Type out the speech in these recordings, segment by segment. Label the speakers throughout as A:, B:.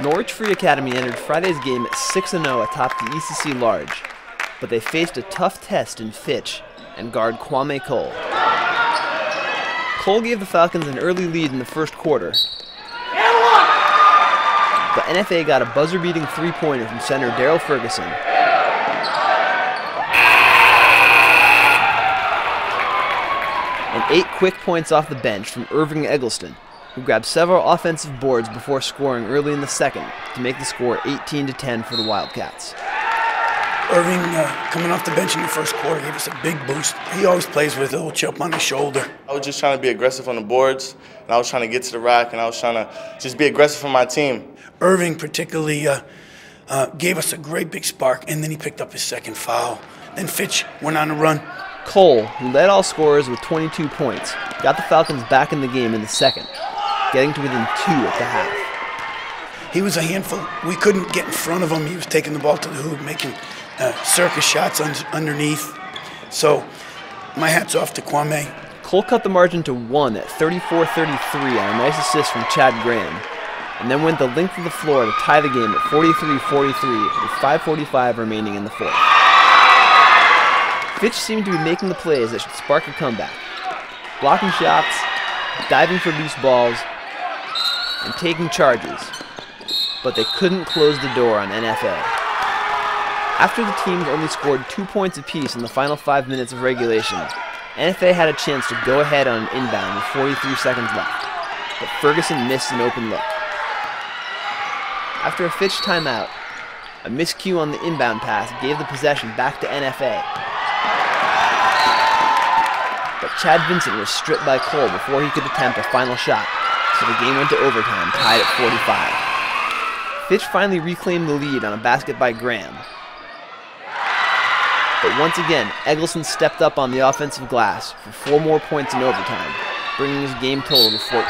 A: Norwich Free Academy entered Friday's game at 6-0 atop the ECC Large, but they faced a tough test in Fitch and guard Kwame Cole. Cole gave the Falcons an early lead in the first quarter, but NFA got a buzzer-beating three-pointer from center Daryl Ferguson. And 8 quick points off the bench from Irving Eggleston, who grabbed several offensive boards before scoring early in the second to make the score 18-10 for the Wildcats.
B: Irving, coming off the bench in the first quarter, gave us a big boost. He always plays with a little chip on his shoulder.
C: I was just trying to be aggressive on the boards, and I was trying to get to the rack, and I was trying to just be aggressive for my team.
B: Irving particularly gave us a great big spark, and then he picked up his second foul. Then Fitch went on a run.
A: Cole, who led all scorers with 22 points, got the Falcons back in the game in the second, getting to within 2 at the half.
B: He was a handful. We couldn't get in front of him. He was taking the ball to the hoop, making circus shots underneath. So my hat's off to Kwame.
A: Cole cut the margin to 1 at 34-33 on a nice assist from Chad Graham, and then went the length of the floor to tie the game at 43-43 with 5:45 remaining in the fourth. Fitch seemed to be making the plays that should spark a comeback, blocking shots, diving for loose balls, and taking charges, but they couldn't close the door on NFA. After the teams only scored 2 points apiece in the final 5 minutes of regulation, NFA had a chance to go ahead on an inbound with 43 seconds left, but Ferguson missed an open look. After a Fitch timeout, a miscue on the inbound pass gave the possession back to NFA. But Chad Vincent was stripped by Cole before he could attempt a final shot, so the game went to overtime, tied at 45. Fitch finally reclaimed the lead on a basket by Graham. But once again, Eggleston stepped up on the offensive glass for 4 more points in overtime, bringing his game total to 14.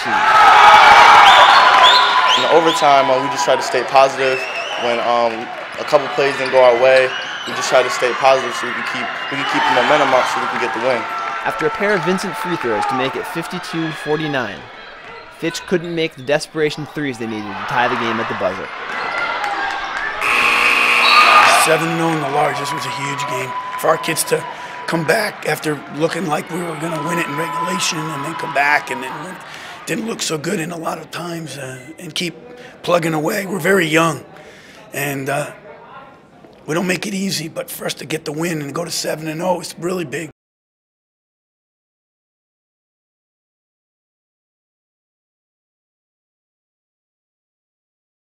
C: In the overtime, we just tried to stay positive. When a couple plays didn't go our way, we just tried to stay positive so we can keep the momentum up so we can get the win.
A: After a pair of Vincent free throws to make it 52-49, Fitch couldn't make the desperation threes they needed to tie the game at the buzzer.
B: 7-0 in the Large. This was a huge game. For our kids to come back after looking like we were going to win it in regulation and then come back and then didn't look so good in a lot of times and keep plugging away. We're very young and we don't make it easy, but for us to get the win and go to 7-0, it's really big.